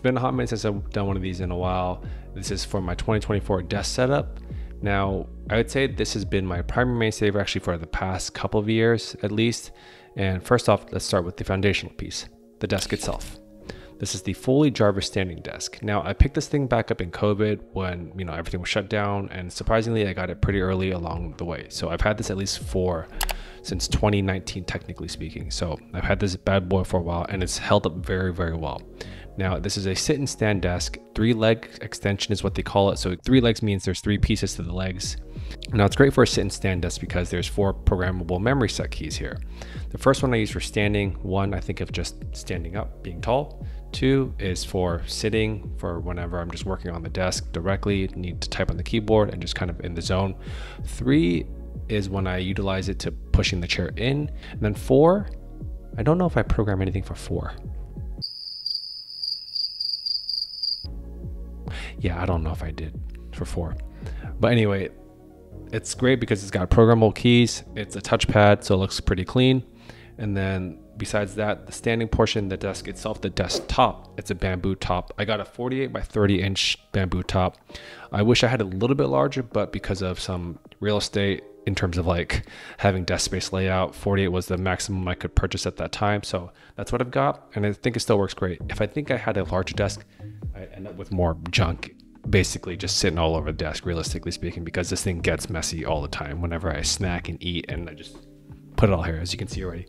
been a hot minute since I've done one of these in a while. This is for my 2024 desk setup. Now, I would say this has been my primary mainstay actually for the past couple of years at least. And first off, let's start with the foundational piece, the desk itself. This is the fully Jarvis standing desk. Now, I picked this thing back up in COVID when, everything was shut down, and surprisingly, I got it pretty early along the way. So I've had this at least since 2019, technically speaking. So I've had this bad boy for a while, and it's held up very, very well. Now, this is a sit and stand desk. 3-leg extension is what they call it. So 3 legs means there's 3 pieces to the legs. Now, it's great for a sit and stand desk because there's 4 programmable memory set keys here. The first one I use for standing. 1, I think of just standing up, being tall. 2 is for sitting, for whenever I'm just working on the desk directly, need to type on the keyboard and just kind of in the zone. 3 is when I utilize it to pushing the chair in. And then 4, I don't know if I program anything for 4. Yeah, I don't know if I did for 4. But anyway, it's great because it's got programmable keys. It's a touchpad, so it looks pretty clean. And then besides that, the standing portion, the desk itself, the desktop, it's a bamboo top. I got a 48 by 30 inch bamboo top. I wish I had a little bit larger, but because of some real estate in terms of like having desk space layout, 48 was the maximum I could purchase at that time. So that's what I've got. And I think it still works great. If I think I had a larger desk, I end up with more junk, basically just sitting all over the desk, realistically speaking, because this thing gets messy all the time whenever I snack and eat, and I just put it all here. As you can see already,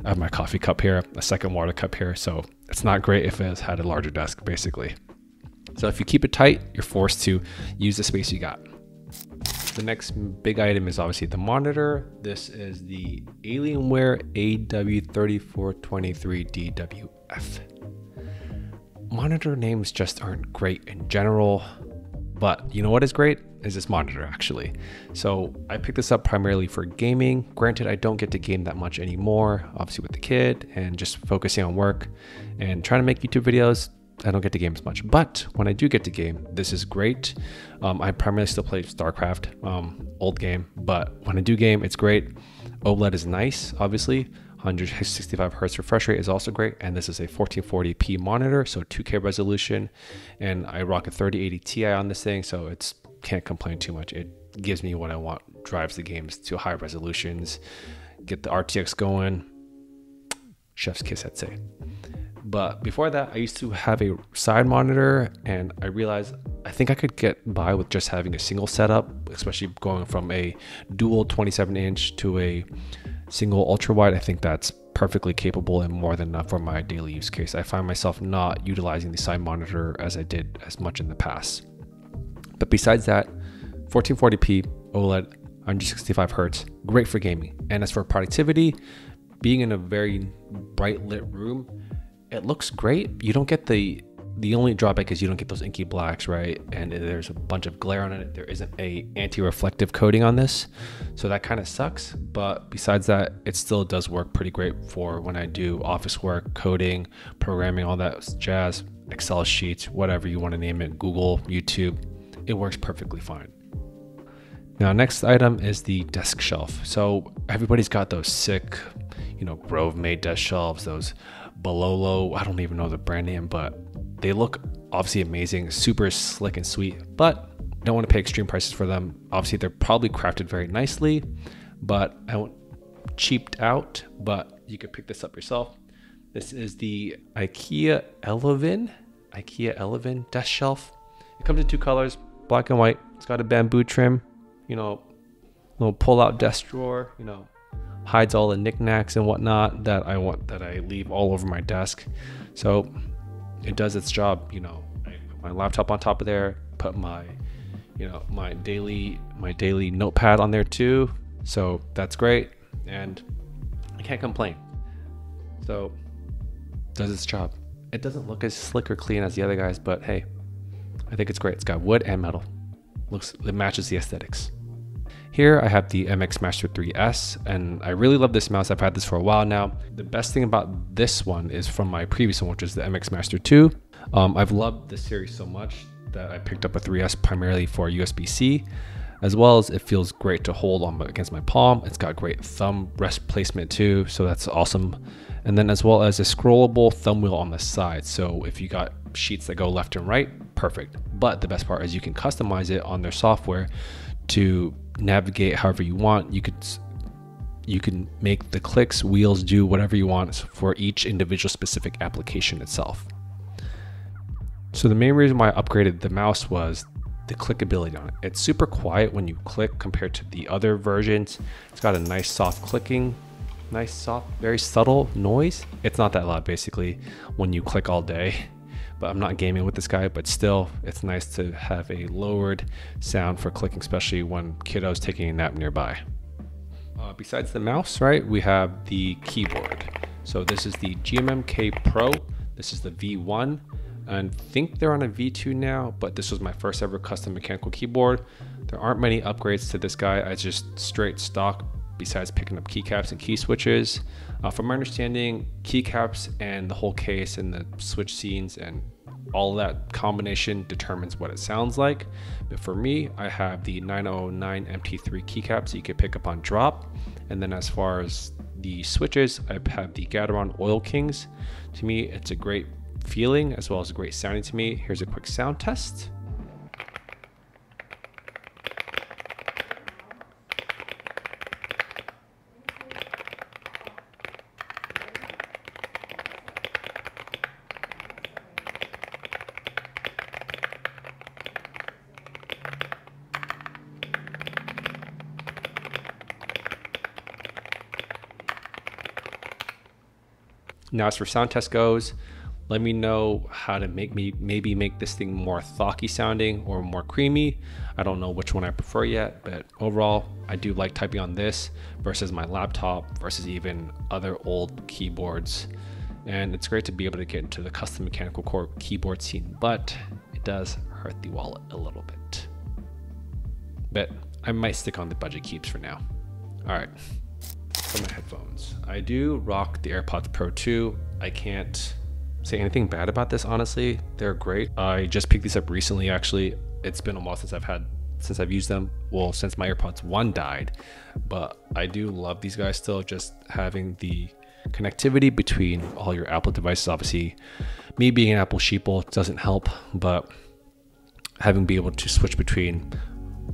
I have my coffee cup here, a second water cup here. So it's not great if it had a larger desk, basically. So if you keep it tight, you're forced to use the space you got. The next big item is obviously the monitor. This is the Alienware AW3423DWF. Monitor names just aren't great in general, but you know what is great is this monitor actually. So I picked this up primarily for gaming. Granted, I don't get to game that much anymore, obviously with the kid and just focusing on work and trying to make YouTube videos. I don't get to game as much, but when I do get to game, this is great. I primarily still play StarCraft, old game, but when I do game, it's great. OLED is nice, obviously. 165 hertz refresh rate is also great, and this is a 1440p monitor, so 2K resolution, and I rock a 3080 Ti on this thing, so it's can't complain too much. It gives me what I want, drives the games to high resolutions, get the RTX going. Chef's kiss, I'd say. But before that, I used to have a side monitor, and I realized I think I could get by with just having a single setup, especially going from a dual 27-inch to a single ultra wide. I think that's perfectly capable and more than enough for my daily use case. I find myself not utilizing the side monitor as I did as much in the past. But besides that, 1440p OLED, 165 hertz, great for gaming. And as for productivity, being in a very bright lit room, it looks great. You don't get the only drawback is you don't get those inky blacks, right? And there's a bunch of glare on it. There isn't a anti-reflective coating on this, so that kind of sucks. But besides that, it still does work pretty great for when I do office work, coding, programming, all that jazz, Excel sheets, whatever you want to name it, Google, YouTube. It works perfectly fine. Now, next item is the desk shelf. So everybody's got those sick, Grove made desk shelves, those Bololo, I don't even know the brand name, but they look obviously amazing, super slick and sweet, but don't want to pay extreme prices for them. Obviously, they're probably crafted very nicely, but I won't cheaped out, but you could pick this up yourself. This is the IKEA Elevin desk shelf. It comes in 2 colors, black and white. It's got a bamboo trim, little pull-out desk drawer, hides all the knickknacks and whatnot that I leave all over my desk. So it does its job. I put my laptop on top of there, put my my daily notepad on there too, so that's great, and I can't complain. So it does its job. It doesn't look as slick or clean as the other guys, but hey, I think it's great. It's got wood and metal. It matches the aesthetics. Here I have the MX Master 3S, and I really love this mouse. I've had this for a while now. The best thing about this one is from my previous one, which is the MX Master 2. I've loved this series so much that I picked up a 3S primarily for USB-C, as well as it feels great to hold on against my palm. It's got great thumb rest placement too, so that's awesome. and then as well as a scrollable thumb wheel on the side. So if you got sheets that go left and right, perfect. But the best part is you can customize it on their software to navigate however you want. You can make the clicks, wheels do whatever you want for each individual specific application itself. So the main reason why I upgraded the mouse was the clickability on it. It's super quiet when you click compared to the other versions. It's got a nice soft clicking, nice soft, very subtle noise. It's not that loud basically when you click all day, but I'm not gaming with this guy, but still it's nice to have a lowered sound for clicking, especially when kiddo's taking a nap nearby. Besides the mouse, right, we have the keyboard. So this is the GMMK Pro. This is the V1. And I think they're on a V2 now, but this was my first ever custom mechanical keyboard. There aren't many upgrades to this guy. I just straight stock besides picking up keycaps and key switches. From my understanding, keycaps and the whole case and the switch scenes and all that combination determines what it sounds like. But for me, I have the 9009 MT3 keycaps that you can pick up on drop. And then as far as the switches, I have the Gateron Oil Kings. To me, it's a great feeling as well as a great sounding to me. Here's a quick sound test. Now as for sound test goes, let me know how to maybe make this thing more thocky sounding or more creamy. I don't know which one I prefer yet, but overall I do like typing on this versus my laptop versus even other old keyboards. And it's great to be able to get into the custom mechanical core keyboard scene, but it does hurt the wallet a little bit. But I might stick on the budget keeps for now. All right. For my headphones, I do rock the AirPods Pro 2. I can't say anything bad about this, honestly. They're great. I just picked these up recently, actually. It's been a while since I've used them. Well, since my AirPods 1 died, but I do love these guys still. Just having the connectivity between all your Apple devices. Obviously, me being an Apple sheeple doesn't help, but having be able to switch between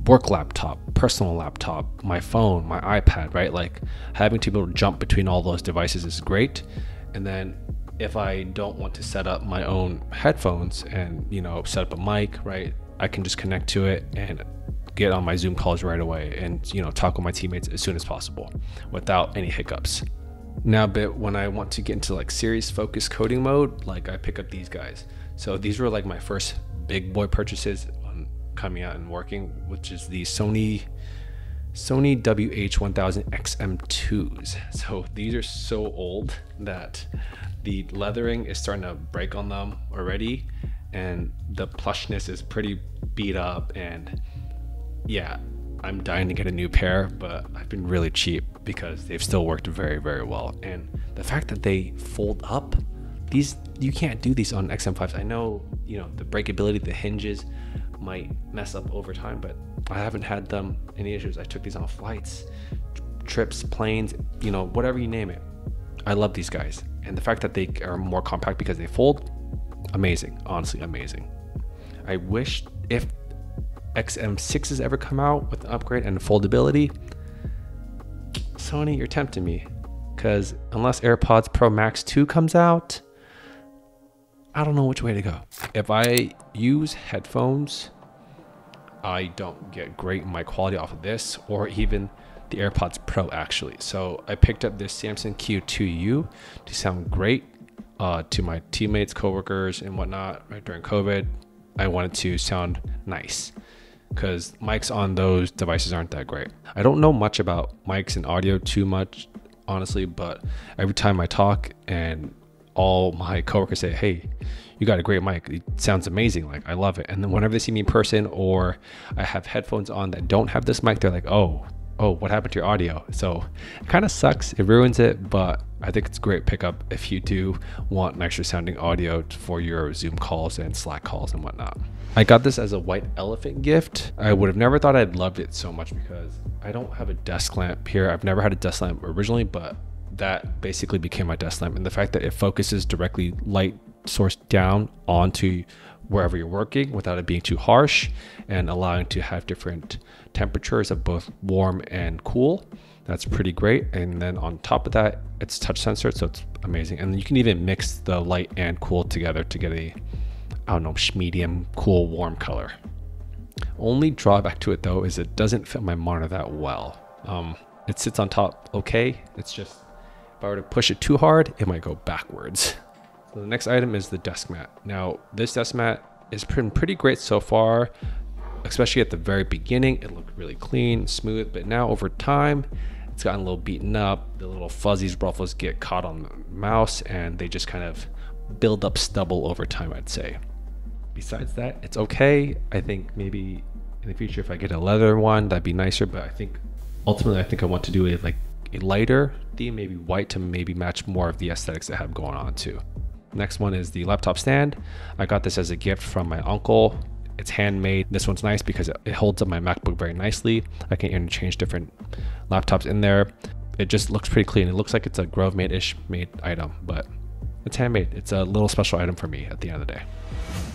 work laptop, personal laptop, my phone, my iPad, right? Like having to be able to jump between all those devices is great. And then if I don't want to set up my own headphones and, you know, set up a mic, right? I can just connect to it and get on my Zoom calls right away and, you know, talk with my teammates as soon as possible without any hiccups. Now, but when I want to get into like serious focus coding mode, like I pick up these guys. So these were like my first big boy purchases coming out and working, which is the Sony WH-1000 XM2s. So these are so old that the leathering is starting to break on them already, and the plushness is pretty beat up. And yeah, I'm dying to get a new pair, but I've been really cheap because they've still worked very, very well. And the fact that they fold up, these, you can't do these on XM5s. I know, you know, the breakability, the hinges might mess up over time, but I haven't had them any issues. I took these on flights, trips, planes, you know, whatever you name it. I love these guys. And the fact that they are more compact because they fold, amazing, honestly amazing. I wish if XM6s ever come out with an upgrade and foldability, Sony, you're tempting me, because unless AirPods Pro Max 2 comes out, I don't know which way to go. If I use headphones, I don't get great mic quality off of this or even the AirPods Pro actually. So I picked up this Samson Q2U to sound great to my teammates, coworkers and whatnot. Right during COVID, I wanted to sound nice because mics on those devices aren't that great. I don't know much about mics and audio too much, honestly, but every time I talk and all my coworkers say, hey, you got a great mic, it sounds amazing, like I love it. And then whenever they see me in person or I have headphones on that don't have this mic, they're like, oh, what happened to your audio? So it kind of sucks, it ruins it, but I think it's a great pickup if you do want nicer sounding audio for your Zoom calls and Slack calls and whatnot. I got this as a white elephant gift. I would have never thought I'd loved it so much because I don't have a desk lamp here. I've never had a desk lamp originally, but that basically became my desk lamp. And the fact that it focuses directly light source down onto wherever you're working without it being too harsh, and allowing to have different temperatures of both warm and cool. That's pretty great. And then on top of that, it's touch censored, so it's amazing. And you can even mix the light and cool together to get a, I don't know, medium, cool, warm color. Only drawback to it though is it doesn't fit my monitor that well. It sits on top okay. It's just, if I were to push it too hard, it might go backwards. So the next item is the desk mat. Now this desk mat has been pretty great so far, especially at the very beginning. It looked really clean, smooth, but now over time, it's gotten a little beaten up. The little fuzzies, ruffles get caught on the mouse, and they just kind of build up stubble over time, I'd say. Besides that, it's okay. I think maybe in the future, if I get a leather one, that'd be nicer, but I think ultimately, I think I want to do a lighter theme, maybe white, to maybe match more of the aesthetics I have going on too. Next one is the laptop stand. I got this as a gift from my uncle. It's handmade. This one's nice because it holds up my MacBook very nicely. I can interchange different laptops in there. It just looks pretty clean. It looks like it's a Grove made-ish made item, but it's handmade. It's a little special item for me at the end of the day.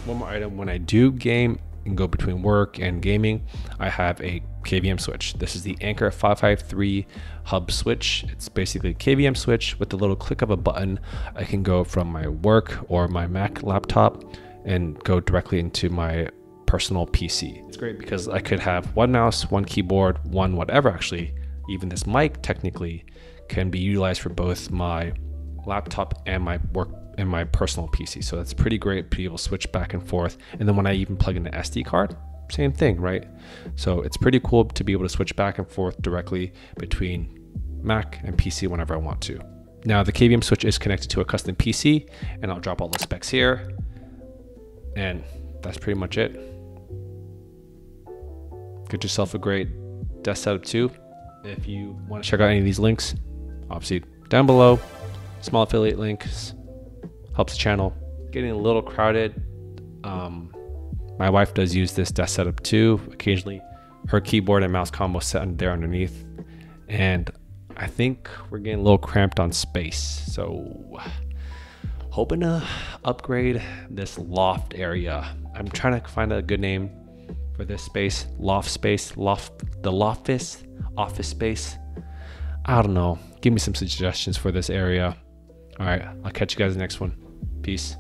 One more item, when I do game and go between work and gaming, I have a KVM switch. This is the Anker 553 hub switch. It's basically a KVM switch with the little click of a button. I can go from my work or my Mac laptop and go directly into my personal PC. It's great because I could have one mouse, one keyboard, one whatever. Actually, even this mic technically can be utilized for both my laptop and my work and my personal PC. So that's pretty great to be able to switch back and forth. And then when I even plug in the SD card, same thing, right? So it's pretty cool to be able to switch back and forth directly between Mac and PC whenever I want to. Now the KVM switch is connected to a custom PC, and I'll drop all the specs here. And that's pretty much it. Get yourself a great desk setup too. If you want to check out any of these links, obviously down below, small affiliate links, helps the channel. Getting a little crowded. My wife does use this desk setup too. Occasionally her keyboard and mouse combo set there underneath. And I think we're getting a little cramped on space. So hoping to upgrade this loft area. I'm trying to find a good name for this space. Loft space, the loftus, office space. I don't know. Give me some suggestions for this area. All right, I'll catch you guys in the next one. Peace.